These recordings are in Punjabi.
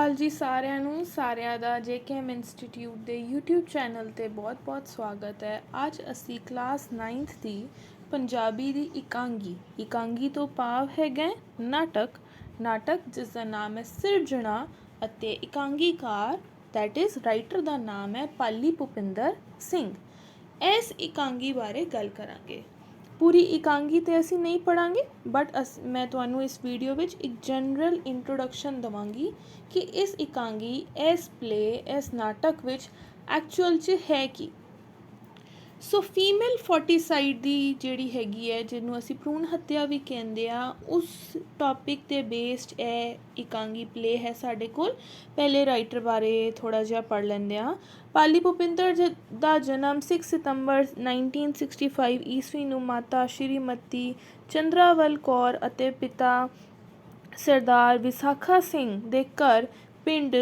ਅਕਾਲ ਜੀ ਸਾਰਿਆਂ ਨੂੰ। ਸਾਰਿਆਂ ਦਾ JKM ਇੰਸਟੀਟਿਊਟ ਦੇ YouTube ਚੈਨਲ 'ਤੇ ਬਹੁਤ-ਬਹੁਤ ਸਵਾਗਤ ਹੈ। ਅੱਜ ਅਸੀਂ ਕਲਾਸ 9th ਦੀ ਪੰਜਾਬੀ ਦੀ ਇਕਾਂਗੀ ਤੋਂ ਭਾਵ ਹੈਗਾ ਨਾਟਕ ਜਿਸ ਦਾ ਨਾਮ ਹੈ ਸਿਰਜਣਾ ਅਤੇ ਇਕਾਂਗੀਕਾਰ ਦੈਟ ਇਜ਼ ਰਾਈਟਰ ਦਾ ਨਾਮ ਹੈ ਪਾਲੀ ਭੁਪਿੰਦਰ ਸਿੰਘ। ਇਸ ਇਕਾਂਗੀ ਬਾਰੇ ਗੱਲ ਕਰਾਂਗੇ। ਪੂਰੀ ਇਕਾਂਗੀ ਤੇ ਅਸੀਂ ਨਹੀਂ ਪੜ੍ਹਾਂਗੇ ਬਟ ਮੈਂ ਤੁਹਾਨੂੰ ਇਸ ਵੀਡੀਓ ਵਿੱਚ ਇੱਕ ਜਨਰਲ ਇੰਟਰੋਡਕਸ਼ਨ ਦੇਵਾਂਗੀ ਕਿ ਇਸ ਇਕਾਂਗੀ ਇਸ ਇਸ ਨਾਟਕ ਵਿੱਚ ਐਕਚੁਅਲ 'ਚ ਹੈ ਕੀ। ਸੋ ਫੀਮੇਲ ਫੋਰਟੀਸਾਈਡ ਦੀ ਜਿਹੜੀ ਹੈਗੀ ਹੈ, ਜਿਹਨੂੰ ਅਸੀਂ ਭਰੂਣ ਹੱਤਿਆ ਵੀ ਕਹਿੰਦੇ ਆ, ਉਸ ਟੌਪਿਕ 'ਤੇ ਬੇਸਡ ਇਹ ਇਕਾਂਗੀ ਪਲੇ ਹੈ ਸਾਡੇ ਕੋਲ। ਪਹਿਲੇ ਰਾਈਟਰ ਬਾਰੇ ਥੋੜ੍ਹਾ ਜਿਹਾ ਪੜ੍ਹ ਲੈਂਦੇ ਹਾਂ। ਪਾਲੀ ਭੁਪਿੰਦਰ ਦਾ ਜਨਮ 6 ਸਤੰਬਰ 1965 ਈਸਵੀ ਨੂੰ ਮਾਤਾ ਸ਼੍ਰੀਮਤੀ ਚੰਦਰਾਵਲ ਕੌਰ ਅਤੇ ਪਿਤਾ ਸਰਦਾਰ ਵਿਸਾਖਾ ਸਿੰਘ ਦੇ ਘਰ ਪਿੰਡ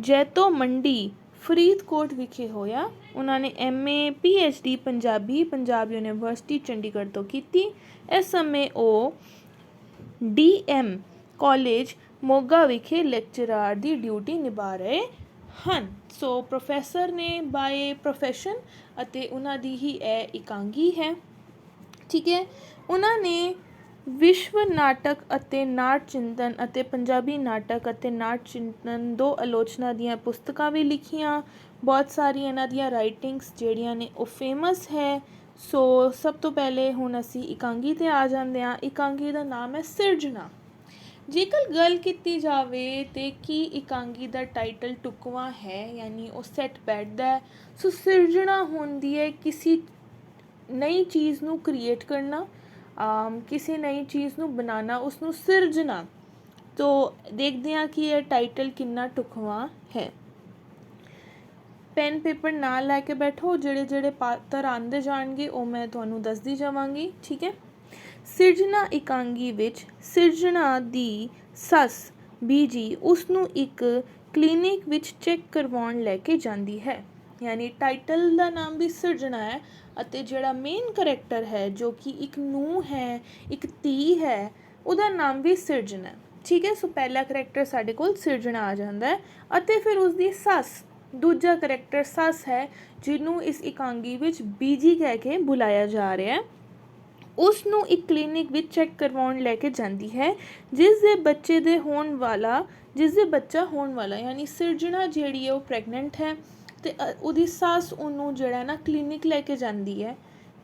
ਜੈਤੋ ਮੰਡੀ ਫਰੀਦਕੋਟ ਵਿਖੇ ਹੋਇਆ। ਉਹਨਾਂ ਨੇ MA PhD Punjab university Chandigarh ਤੋਂ ਕੀਤੀ। ਇਸ ਸਮੇਂ ਉਹ DM ਕਾਲਜ ਮੋਗਾ ਵਿਖੇ ਲੈਕਚਰਾਰ ਦੀ ਡਿਊਟੀ ਨਿਭਾ ਰਹੇ ਹਨ। ਸੋ ਪ੍ਰੋਫੈਸਰ ਨੇ ਬਾਏ ਪ੍ਰੋਫੈਸ਼ਨ ਅਤੇ ਉਹਨਾਂ ਦੀ ਹੀ ਇਹ ਇਕਾਂਗੀ ਹੈ। ਠੀਕ ਹੈ, ਉਹਨਾਂ ਨੇ ਵਿਸ਼ਵ ਨਾਟਕ ਅਤੇ ਨਾਟ ਚਿੰਤਨ ਅਤੇ ਪੰਜਾਬੀ ਨਾਟਕ ਅਤੇ ਨਾਟ ਚਿੰਤਨ 2 ਆਲੋਚਨਾ ਦੀਆਂ ਪੁਸਤਕਾਂ ਵੀ ਲਿਖੀਆਂ। ਬਹੁਤ ਸਾਰੀਆਂ ਇਹਨਾਂ ਦੀਆਂ ਰਾਈਟਿੰਗਸ ਜਿਹੜੀਆਂ ਨੇ ਉਹ ਫੇਮਸ ਹੈ। ਸੋ ਸਭ ਤੋਂ ਪਹਿਲੇ ਹੁਣ ਅਸੀਂ ਇਕਾਂਗੀ 'ਤੇ ਆ ਜਾਂਦੇ ਹਾਂ। ਇਕਾਂਗੀ ਦਾ ਨਾਮ ਹੈ ਸਿਰਜਣਾ। ਜੇਕਰ ਗੱਲ ਕੀਤੀ ਜਾਵੇ ਤੇ ਕੀ ਇਕਾਂਗੀ ਦਾ ਟਾਈਟਲ ਢੁਕਵਾਂ ਹੈ, ਯਾਨੀ ਉਹ ਸੈੱਟ ਬੈਠਦਾ ਹੈ। ਸੋ ਸਿਰਜਣਾ ਹੁੰਦੀ ਹੈ ਕਿਸੇ ਨਈ ਚੀਜ਼ ਨੂੰ ਕ੍ਰੀਏਟ ਕਰਨਾ, ਕਿਸੇ ਨਈ ਚੀਜ਼ ਨੂੰ ਬਣਾਉਣਾ, ਉਸਨੂੰ ਸਿਰਜਣਾ। ਤੋ ਦੇਖਦੇ ਹਾਂ ਕਿ ਇਹ ਟਾਈਟਲ ਕਿੰਨਾ ਢੁਕਵਾਂ ਹੈ। ਪੈਨ ਪੇਪਰ ਨਾਲ ਲੈ ਕੇ ਬੈਠੋ, ਜਿਹੜੇ ਪਾਤਰ ਆਉਂਦੇ ਜਾਣਗੇ ਉਹ ਮੈਂ ਤੁਹਾਨੂੰ ਦੱਸਦੀ ਜਾਵਾਂਗੀ। ਠੀਕ ਹੈ, ਸਿਰਜਣਾ ਇਕਾਂਗੀ ਵਿੱਚ ਸਿਰਜਣਾ ਦੀ ਸੱਸ ਬੀਜੀ ਉਸਨੂੰ ਇੱਕ ਕਲੀਨਿਕ ਵਿੱਚ ਚੈੱਕ ਕਰਵਾਉਣ ਲੈ ਕੇ ਜਾਂਦੀ ਹੈ। ਯਾਨੀ ਟਾਈਟਲ ਦਾ ਨਾਮ ਵੀ ਸਿਰਜਣਾ ਹੈ ਅਤੇ ਜਿਹੜਾ ਮੇਨ ਕਰੈਕਟਰ ਹੈ ਜੋ ਕਿ ਇੱਕ ਨੂੰਹ ਹੈ, ਇੱਕ ਧੀ ਹੈ, ਉਹਦਾ ਨਾਮ ਵੀ ਸਿਰਜਣਾ। ਠੀਕ ਹੈ, ਸੋ ਪਹਿਲਾ ਕਰੈਕਟਰ ਸਾਡੇ ਕੋਲ ਸਿਰਜਣਾ ਆ ਜਾਂਦਾ ਹੈ ਅਤੇ ਫਿਰ ਉਸਦੀ ਸੱਸ, ਦੂਜਾ ਕਰੈਕਟਰ ਸੱਸ ਹੈ ਜਿਹਨੂੰ ਇਸ ਇਕਾਂਗੀ ਵਿੱਚ ਬੀਜੀ ਕਹਿ ਕੇ ਬੁਲਾਇਆ ਜਾ ਰਿਹਾ ਹੈ। ਉਸ ਨੂੰ ਇੱਕ ਕਲੀਨਿਕ ਵਿੱਚ ਚੈੱਕ ਕਰਵਾਉਣ ਲੈ ਕੇ ਜਾਂਦੀ ਹੈ ਜਿਸ ਦੇ ਬੱਚਾ ਹੋਣ ਵਾਲਾ ਯਾਨੀ ਸਿਰਜਣਾ ਜਿਹੜੀ ਹੈ ਉਹ ਪ੍ਰੈਗਨੈਂਟ ਹੈ ਅਤੇ ਉਹਦੀ ਸੱਸ ਉਹਨੂੰ ਜਿਹੜਾ ਨਾ ਕਲੀਨਿਕ ਲੈ ਕੇ ਜਾਂਦੀ ਹੈ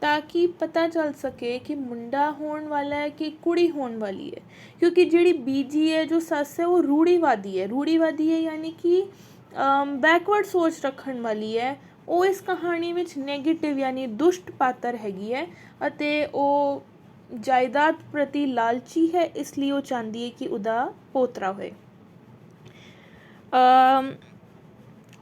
ਤਾਂ ਕਿ ਪਤਾ ਚੱਲ ਸਕੇ ਕਿ ਮੁੰਡਾ ਹੋਣ ਵਾਲਾ ਹੈ ਕਿ ਕੁੜੀ ਹੋਣ ਵਾਲੀ ਹੈ। ਕਿਉਂਕਿ ਜਿਹੜੀ ਬੀਜੀ ਹੈ, ਜੋ ਸੱਸ ਹੈ, ਉਹ ਰੂੜੀਵਾਦੀ ਹੈ ਯਾਨੀ ਕਿ ਬੈਕਵਰਡ ਸੋਚ ਰੱਖਣ ਵਾਲੀ ਹੈ। ਉਹ ਇਸ ਕਹਾਣੀ ਵਿੱਚ ਨੈਗੇਟਿਵ ਯਾਨੀ ਦੁਸ਼ਟ ਪਾਤਰ ਹੈਗੀ ਹੈ ਅਤੇ ਉਹ ਜਾਇਦਾਦ ਪ੍ਰਤੀ ਲਾਲਚੀ ਹੈ, ਇਸ ਲਈ ਉਹ ਚਾਹੁੰਦੀ ਹੈ ਕਿ ਉਹਦਾ ਪੋਤਰਾ ਹੋਏ।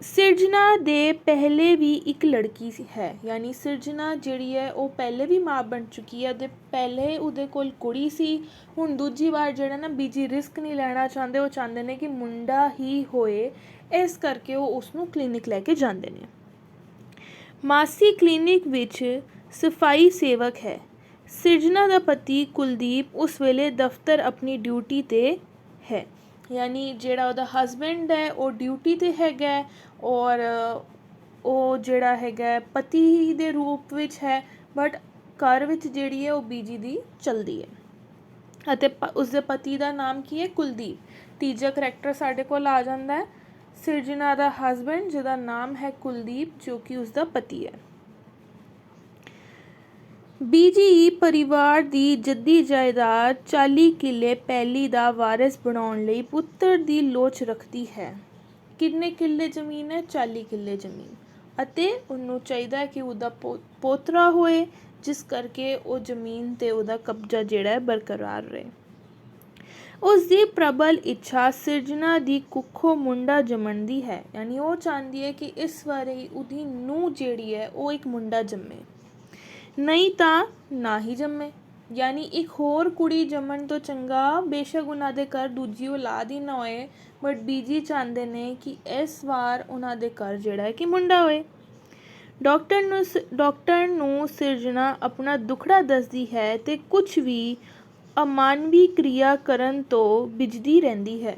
ਸਿਰਜਣਾ ਦੇ ਪਹਿਲੇ ਵੀ ਇੱਕ ਲੜਕੀ ਹੈ, ਯਾਨੀ ਸਿਰਜਣਾ ਜਿਹੜੀ ਹੈ ਉਹ ਪਹਿਲੇ ਵੀ ਮਾਂ ਬਣ ਚੁੱਕੀ ਹੈ। ਪਹਿਲੇ ਉਹਦੇ ਕੋਲ ਕੁੜੀ ਸੀ, ਹੁਣ ਦੂਜੀ ਵਾਰ ਜਿਹੜਾ ਨਾ ਬੀਜੀ ਰਿਸਕ ਨਹੀਂ ਲੈਣਾ ਚਾਹੁੰਦੇ, ਉਹ ਚਾਹੁੰਦੇ ਨੇ ਕਿ ਮੁੰਡਾ ਹੀ ਹੋਏ, ਇਸ ਕਰਕੇ ਉਹ ਉਸਨੂੰ ਕਲੀਨਿਕ ਲੈ ਕੇ ਜਾਂਦੇ ਨੇ। ਮਾਸੀ ਕਲੀਨਿਕ ਵਿੱਚ ਸਫਾਈ ਸੇਵਕ ਹੈ। ਸਿਰਜਣਾ ਦਾ ਪਤੀ ਕੁਲਦੀਪ ਉਸ ਵੇਲੇ ਦਫ਼ਤਰ ਆਪਣੀ ਡਿਊਟੀ 'ਤੇ ਹੈ, ਯਾਨੀ ਜਿਹੜਾ ਉਹਦਾ ਹਸਬੈਂਡ ਹੈ ਉਹ ਡਿਊਟੀ 'ਤੇ ਹੈਗਾ ਔਰ ਉਹ ਜਿਹੜਾ ਹੈਗਾ ਪਤੀ ਦੇ ਰੂਪ ਵਿੱਚ ਹੈ, ਬਟ ਘਰ ਵਿੱਚ ਜਿਹੜੀ ਹੈ ਉਹ ਬੀਜੀ ਦੀ ਚਲਦੀ ਹੈ ਅਤੇ ਉਸਦੇ ਪਤੀ ਦਾ ਨਾਮ ਕੀ ਹੈ? ਕੁਲਦੀਪ। ਤੀਜਾ ਕਰੈਕਟਰ ਸਾਡੇ ਕੋਲ ਆ ਜਾਂਦਾ ਹੈ ਸਿਰਜਣਾ ਦਾ ਹਸਬੈਂਡ, ਜਿਹਦਾ ਨਾਮ ਹੈ ਕੁਲਦੀਪ, ਜੋ ਕਿ ਉਸਦਾ ਪਤੀ ਹੈ। ਬੀਜੀ ਪਰਿਵਾਰ ਦੀ ਜੱਦੀ ਜਾਇਦਾਦ 40 ਕਿੱਲੇ ਪੈਲੀ ਦਾ ਵਾਰਿਸ ਬਣਾਉਣ ਲਈ ਪੁੱਤਰ ਦੀ ਲੋਚ ਰੱਖਦੀ ਹੈ। ਕਿੰਨੇ ਕਿੱਲੇ ਜ਼ਮੀਨ ਹੈ? 40 ਕਿੱਲੇ ਜ਼ਮੀਨ, ਅਤੇ ਉਹਨੂੰ ਚਾਹੀਦਾ ਕਿ ਉਹਦਾ ਪੋਤਰਾ ਹੋਏ, ਜਿਸ ਕਰਕੇ ਉਹ ਜ਼ਮੀਨ 'ਤੇ ਉਹਦਾ ਕਬਜ਼ਾ ਜਿਹੜਾ ਹੈ ਬਰਕਰਾਰ ਰਹੇ। ਉਸ ਦੀ ਪ੍ਰਬਲ ਇੱਛਾ ਸਿਰਜਣਾ ਦੀ ਕੁੱਖੋਂ ਮੁੰਡਾ ਜੰਮਣ ਦੀ ਹੈ, ਯਾਨੀ ਉਹ ਚਾਹੁੰਦੀ ਹੈ ਕਿ ਇਸ ਵਾਰੀ ਉਹਦੀ ਨੂੰਹ ਜਿਹੜੀ ਹੈ ਉਹ ਇੱਕ ਮੁੰਡਾ ਜੰਮੇ, ਨਹੀਂ ਤਾਂ ਨਾ ਹੀ ਜੰਮੇ। ਯਾਨੀ ਇੱਕ ਹੋਰ ਕੁੜੀ ਜੰਮਣ ਤੋਂ ਚੰਗਾ ਬੇਸ਼ੱਕ ਉਹਨਾਂ ਦੇ ਘਰ ਦੂਜੀ ਔਲਾਦ ਹੀ ਨਾ ਹੋਏ, ਬਟ ਬੀਜੀ ਚਾਹੁੰਦੇ ਨੇ ਕਿ ਇਸ ਵਾਰ ਉਹਨਾਂ ਦੇ ਘਰ ਜਿਹੜਾ ਹੈ ਕਿ ਮੁੰਡਾ ਹੋਏ। ਡਾਕਟਰ ਨੂੰ ਸਿਰਜਣਾ ਆਪਣਾ ਦੁੱਖੜਾ ਦੱਸਦੀ ਹੈ ਅਤੇ ਕੁਝ ਵੀ ਅਮਾਨਵੀ ਕਿਰਿਆ ਕਰਨ ਤੋਂ ਬਿਜਦੀ ਰਹਿੰਦੀ ਹੈ।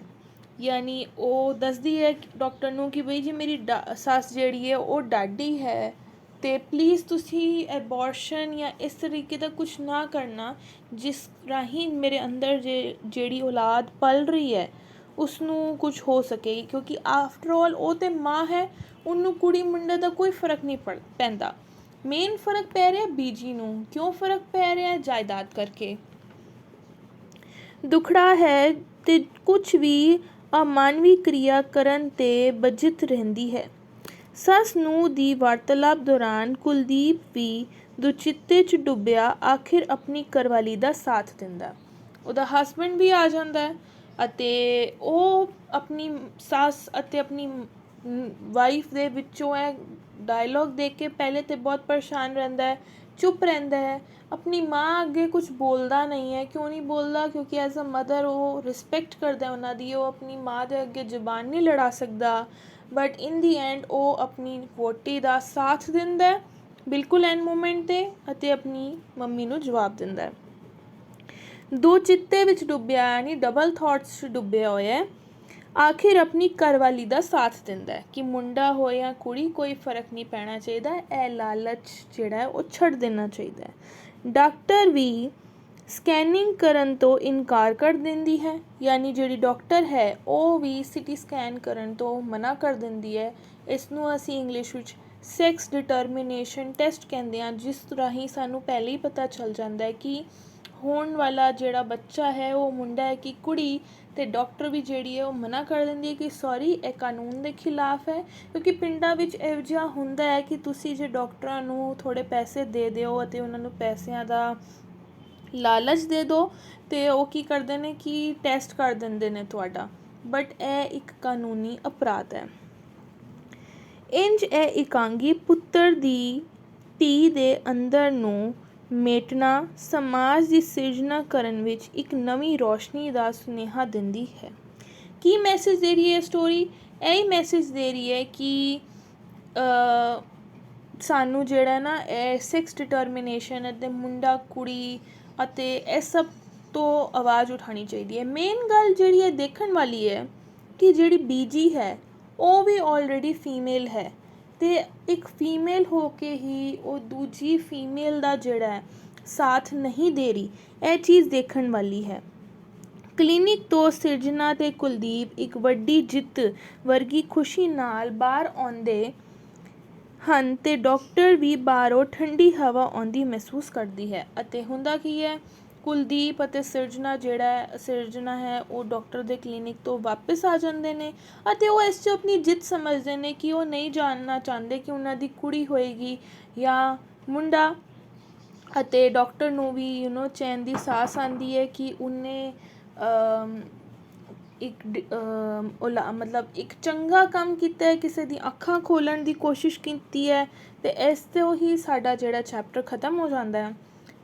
यानी ਉਹ ਦੱਸਦੀ ਹੈ ਡਾਕਟਰ ਨੂੰ ਕਿ ਬਈ ਜੀ ਮੇਰੀ ਸੱਸ ਜਿਹੜੀ ਹੈ ਉਹ ਡਾਢੀ ਹੈ ਤੇ ਪਲੀਜ਼ ਤੁਸੀਂ ਐਬੋਰਸ਼ਨ ਜਾਂ ਇਸ ਤਰੀਕੇ ਦਾ ਕੁਝ ਨਾ ਕਰਨਾ ਜਿਸ ਰਾਹੀਂ ਮੇਰੇ ਅੰਦਰ ਜਿਹੜੀ ਔਲਾਦ ਪਲ ਰਹੀ ਹੈ ਉਸ ਨੂੰ ਕੁਝ ਹੋ ਸਕੇ, ਕਿਉਂਕਿ ਆਫਟਰ ਆਲ ਉਹ ਤੇ ਮਾਂ ਹੈ, ਉਹਨੂੰ ਕੁੜੀ ਮੁੰਡੇ ਦਾ ਕੋਈ ਫਰਕ ਨਹੀਂ ਪੈਂਦਾ। ਮੇਨ ਫਰਕ ਪੈ ਰਿਹਾ ਬੀਜੀ ਨੂੰ। ਕਿਉਂ ਫਰਕ ਪੈ ਰਿਹਾ? ਜਾਇਦਾਦ ਕਰਕੇ। ਦੁਖੜਾ ਹੈ ਤੇ ਕੁਝ ਵੀ ਅਮਾਨਵੀ ਕਿਰਿਆ ਕਰਨ ਤੇ ਬਜਿਤ ਰਹਿੰਦੀ ਹੈ। ਸੱਸ ਨੂੰ ਦੀ ਵਾਰਤਾਲਾਪ ਦੌਰਾਨ ਕੁਲਦੀਪ ਵੀ ਦੁਚਿੱਤੇ 'ਚ ਡੁੱਬਿਆ ਆਖਿਰ ਆਪਣੀ ਘਰਵਾਲੀ ਦਾ ਸਾਥ ਦਿੰਦਾ। ਉਹਦਾ ਹਸਬੈਂਡ ਵੀ ਆ ਜਾਂਦਾ ਅਤੇ ਉਹ ਆਪਣੀ ਸੱਸ ਅਤੇ ਆਪਣੀ ਵਾਈਫ ਦੇ ਵਿੱਚੋਂ ਇਹ ਡਾਇਲੋਗ ਦੇਖ ਕੇ ਪਹਿਲੇ ਤਾਂ ਬਹੁਤ ਪਰੇਸ਼ਾਨ ਰਹਿੰਦਾ ਹੈ, ਚੁੱਪ ਰਹਿੰਦਾ ਹੈ, ਆਪਣੀ ਮਾਂ ਅੱਗੇ ਕੁਝ ਬੋਲਦਾ ਨਹੀਂ ਹੈ। ਕਿਉਂ ਨਹੀਂ ਬੋਲਦਾ? ਕਿਉਂਕਿ ਐਜ਼ ਅ ਮਦਰ ਉਹ ਰਿਸਪੈਕਟ ਕਰਦਾ ਉਹਨਾਂ ਦੀ, ਉਹ ਆਪਣੀ ਮਾਂ ਦੇ ਅੱਗੇ ਜ਼ੁਬਾਨ ਨਹੀਂ ਲੜਾ ਸਕਦਾ। ਬਟ ਇਨ ਦੀ ਐਂਡ ਉਹ ਆਪਣੀ ਵਹੁਟੀ ਦਾ ਸਾਥ ਦਿੰਦਾ ਬਿਲਕੁਲ ਐਂਡ ਮੂਮੈਂਟ 'ਤੇ ਅਤੇ ਆਪਣੀ ਮੰਮੀ ਨੂੰ ਜਵਾਬ ਦਿੰਦਾ। ਦੋ ਚਿੱਤੇ ਵਿੱਚ ਡੁੱਬਿਆ ਯਾਨੀ ਡਬਲ ਥਾਟਸ 'ਚ ਡੁੱਬਿਆ ਹੋਇਆ ਆਖਿਰ ਆਪਣੀ ਘਰਵਾਲੀ ਦਾ ਸਾਥ ਦਿੰਦਾ ਕਿ ਮੁੰਡਾ ਹੋਏ ਜਾਂ ਕੁੜੀ ਕੋਈ ਫਰਕ ਨਹੀਂ ਪੈਣਾ ਚਾਹੀਦਾ, ਇਹ ਲਾਲਚ ਜਿਹੜਾ ਉਹ ਛੱਡ ਦੇਣਾ ਚਾਹੀਦਾ। ਡਾਕਟਰ ਵੀ ਸਕੈਨਿੰਗ ਕਰਨ ਤੋਂ ਇਨਕਾਰ ਕਰ ਦਿੰਦੀ ਹੈ, ਯਾਨੀ ਜਿਹੜੀ ਡਾਕਟਰ ਹੈ ਉਹ ਵੀ ਸਿਟੀ ਸਕੈਨ ਕਰਨ ਤੋਂ ਮਨਾ ਕਰ ਦਿੰਦੀ ਹੈ। ਇਸ ਨੂੰ ਅਸੀਂ ਇੰਗਲਿਸ਼ ਵਿੱਚ ਸੈਕਸ ਡਿਟਰਮੀਨੇਸ਼ਨ ਟੈਸਟ ਕਹਿੰਦੇ ਹਾਂ, ਜਿਸ ਰਾਹੀਂ ਸਾਨੂੰ ਪਹਿਲੇ ਹੀ ਪਤਾ ਚੱਲ ਜਾਂਦਾ ਹੈ ਕਿ ਹੋਣ ਵਾਲਾ ਜਿਹੜਾ ਬੱਚਾ ਹੈ ਉਹ ਮੁੰਡਾ ਹੈ ਕਿ ਕੁੜੀ। ਅਤੇ ਡਾਕਟਰ ਵੀ ਜਿਹੜੀ ਹੈ ਉਹ ਮਨਾ ਕਰ ਦਿੰਦੀ ਹੈ ਕਿ ਸੌਰੀ ਇਹ ਕਾਨੂੰਨ ਦੇ ਖਿਲਾਫ ਹੈ। ਕਿਉਂਕਿ ਪਿੰਡਾਂ ਵਿੱਚ ਇਹੋ ਜਿਹਾ ਹੁੰਦਾ ਹੈ ਕਿ ਤੁਸੀਂ ਜੇ ਡਾਕਟਰਾਂ ਨੂੰ ਥੋੜ੍ਹੇ ਪੈਸੇ ਦੇ ਦਿਓ ਅਤੇ ਉਹਨਾਂ ਨੂੰ ਪੈਸਿਆਂ ਦਾ ਲਾਲਚ ਦੇ ਦਿਓ ਅਤੇ ਉਹ ਕੀ ਕਰਦੇ ਨੇ ਕਿ ਟੈਸਟ ਕਰ ਦਿੰਦੇ ਨੇ ਤੁਹਾਡਾ, ਬਟ ਇਹ ਇੱਕ ਕਾਨੂੰਨੀ ਅਪਰਾਧ ਹੈ। ਇੰਜ ਇਹ ਇਕਾਂਗੀ ਪੁੱਤਰ ਦੀ ਧੀ ਦੇ ਅੰਦਰ ਨੂੰ ਮੇਟਣਾ ਸਮਾਜ ਦੀ ਸਿਰਜਣਾ ਕਰਨ ਵਿੱਚ ਇੱਕ ਨਵੀਂ ਰੋਸ਼ਨੀ ਦਾ ਸੁਨੇਹਾ ਦਿੰਦੀ ਹੈ। ਕੀ ਮੈਸੇਜ ਦੇ ਰਹੀ ਹੈ ਸਟੋਰੀ? ਇਹ ਮੈਸੇਜ ਦੇ ਰਹੀ ਹੈ ਕਿ ਸਾਨੂੰ ਜਿਹੜਾ ਨਾ ਇਹ ਸੈਕਸ ਡਿਟਰਮੀਨੇਸ਼ਨ ਅਤੇ ਮੁੰਡਾ ਕੁੜੀ ਅਤੇ ਇਹ ਸਭ ਤੋਂ ਆਵਾਜ਼ ਉਠਾਉਣੀ ਚਾਹੀਦੀ ਹੈ। ਮੇਨ ਗੱਲ ਜਿਹੜੀ ਹੈ ਦੇਖਣ ਵਾਲੀ ਹੈ ਕਿ ਜਿਹੜੀ ਬੀਜੀ ਹੈ ਉਹ ਵੀ ਆਲਰੇਡੀ ਫੀਮੇਲ ਹੈ ਅਤੇ ਇੱਕ ਫੀਮੇਲ ਹੋ ਕੇ ਹੀ ਉਹ ਦੂਜੀ ਫੀਮੇਲ ਦਾ ਜਿਹੜਾ ਸਾਥ ਨਹੀਂ ਦੇ ਰਹੀ। ਇਹ ਚੀਜ਼ ਦੇਖਣ ਵਾਲੀ ਹੈ। ਕਲੀਨਿਕ ਤੋਂ ਸਿਰਜਣਾ ਅਤੇ ਕੁਲਦੀਪ ਇੱਕ ਵੱਡੀ ਜਿੱਤ ਵਰਗੀ ਖੁਸ਼ੀ ਨਾਲ ਬਾਹਰ ਆਉਂਦੇ ਹਨ ਅਤੇ ਡਾਕਟਰ ਵੀ ਬਾਹਰੋਂ ਠੰਡੀ ਹਵਾ ਆਉਂਦੀ ਮਹਿਸੂਸ ਕਰਦੀ ਹੈ। ਅਤੇ ਹੁੰਦਾ ਕੀ ਹੈ, ਕੁਲਦੀਪ ਅਤੇ ਸਿਰਜਣਾ ਹੈ ਉਹ ਡਾਕਟਰ ਦੇ ਕਲੀਨਿਕ ਤੋਂ ਵਾਪਸ ਆ ਜਾਂਦੇ ਨੇ ਅਤੇ ਉਹ ਇਸ 'ਚ ਆਪਣੀ ਜਿੱਤ ਸਮਝਦੇ ਨੇ ਕਿ ਉਹ ਨਹੀਂ ਜਾਣਨਾ ਚਾਹੁੰਦੇ ਕਿ ਉਹਨਾਂ ਦੀ ਕੁੜੀ ਹੋਏਗੀ ਜਾਂ ਮੁੰਡਾ। ਅਤੇ ਡਾਕਟਰ ਨੂੰ ਵੀ ਚੈਨ ਦੀ ਸਾਹ ਆਉਂਦੀ ਹੈ ਕਿ ਉਹਨੇ ਇੱਕ ਚੰਗਾ ਕੰਮ ਕੀਤਾ ਹੈ, ਕਿਸੇ ਦੀ ਅੱਖਾਂ ਖੋਲ੍ਹਣ ਦੀ ਕੋਸ਼ਿਸ਼ ਕੀਤੀ ਹੈ ਅਤੇ ਇਸ ਤੋਂ ਹੀ ਸਾਡਾ ਜਿਹੜਾ ਚੈਪਟਰ ਖ਼ਤਮ ਹੋ ਜਾਂਦਾ ਹੈ।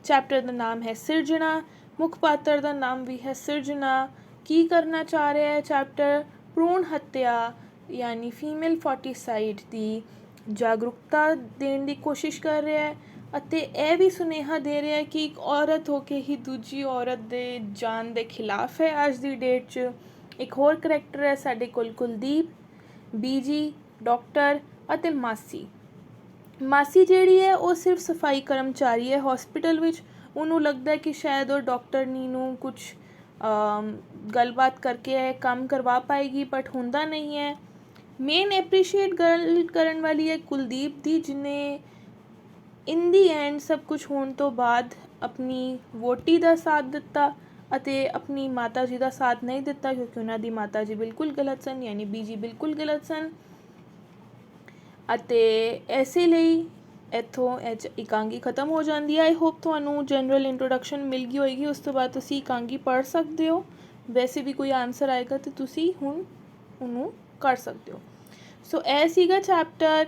ਚੈਪਟਰ ਦਾ ਨਾਮ ਹੈ ਸਿਰਜਣਾ, ਮੁੱਖ ਪਾਤਰ ਦਾ ਨਾਮ ਵੀ ਹੈ ਸਿਰਜਣਾ। ਕੀ ਕਰਨਾ ਚਾਹ ਰਿਹਾ ਹੈ ਚੈਪਟਰ? ਭਰੂਣ ਹੱਤਿਆ ਯਾਨੀ ਫੀਮੇਲ ਫੋਰਟੀਸਾਈਡ ਦੀ ਜਾਗਰੂਕਤਾ ਦੇਣ ਦੀ ਕੋਸ਼ਿਸ਼ ਕਰ ਰਿਹਾ ਹੈ ਅਤੇ ਇਹ ਵੀ ਸੁਨੇਹਾ ਦੇ ਰਿਹਾ ਕਿ ਇੱਕ ਔਰਤ ਹੋ ਕੇ ਹੀ ਦੂਜੀ ਔਰਤ ਦੇ ਜਾਨ ਦੇ ਖਿਲਾਫ ਹੈ। ਅੱਜ ਦੀ ਡੇਟ 'ਚ ਇੱਕ ਹੋਰ ਕਰੈਕਟਰ ਹੈ ਸਾਡੇ ਕੋਲ ਕੁਲਦੀਪ, ਬੀਜੀ, ਡਾਕਟਰ ਅਤੇ ਮਾਸੀ। ਮਾਸੀ ਜਿਹੜੀ ਹੈ ਉਹ ਸਿਰਫ ਸਫਾਈ ਕਰਮਚਾਰੀ ਹੈ ਹੌਸਪੀਟਲ ਵਿੱਚ। ਉਹਨੂੰ ਲੱਗਦਾ ਕਿ ਸ਼ਾਇਦ ਉਹ ਡਾਕਟਰਨੀ ਨੂੰ ਕੁਛ ਗੱਲਬਾਤ ਕਰਕੇ ਇਹ ਕੰਮ ਕਰਵਾ ਪਾਏਗੀ, ਬਟ ਹੁੰਦਾ ਨਹੀਂ ਹੈ। ਮੇਨ ਐਪਰੀਸ਼ੀਏਟ ਕਰਨ ਵਾਲੀ ਹੈ ਕੁਲਦੀਪ ਦੀ, ਜਿਹਨੇ ਇਨ ਦੀ ਐਂਡ ਸਭ ਕੁਝ ਹੋਣ ਤੋਂ ਬਾਅਦ ਆਪਣੀ ਵਹੁਟੀ ਦਾ ਸਾਥ ਦਿੱਤਾ ਅਤੇ ਆਪਣੀ ਮਾਤਾ ਜੀ ਦਾ ਸਾਥ ਨਹੀਂ ਦਿੱਤਾ, ਕਿਉਂਕਿ ਉਹਨਾਂ ਦੀ ਮਾਤਾ ਜੀ ਬਿਲਕੁਲ ਗਲਤ ਸਨ, ਯਾਨੀ ਬੀਜੀ ਬਿਲਕੁਲ ਗਲਤ ਸਨ। ਅਤੇ ਇਸੇ ਲਈ ਇੱਥੋਂ ਇਕਾਂਗੀ ਖਤਮ ਹੋ ਜਾਂਦੀ ਹੈ। ਆਈ ਹੋਪ ਤੁਹਾਨੂੰ ਜਨਰਲ ਇੰਟਰੋਡਕਸ਼ਨ ਮਿਲ ਗਈ ਹੋਏਗੀ। ਉਸ ਤੋਂ ਬਾਅਦ ਤੁਸੀਂ ਇਕਾਂਗੀ ਪੜ੍ਹ ਸਕਦੇ ਹੋ। ਵੈਸੇ ਵੀ ਕੋਈ ਆਨਸਰ ਆਏਗਾ ਤਾਂ ਤੁਸੀਂ ਹੁਣ ਉਹਨੂੰ ਕਰ ਸਕਦੇ ਹੋ। ਸੋ ਇਹ ਸੀਗਾ ਚੈਪਟਰ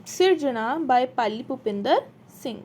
ਸਿਰਜਣਾ ਬਾਏ ਪਾਲੀ ਭੁਪਿੰਦਰ ਸਿੰਘ।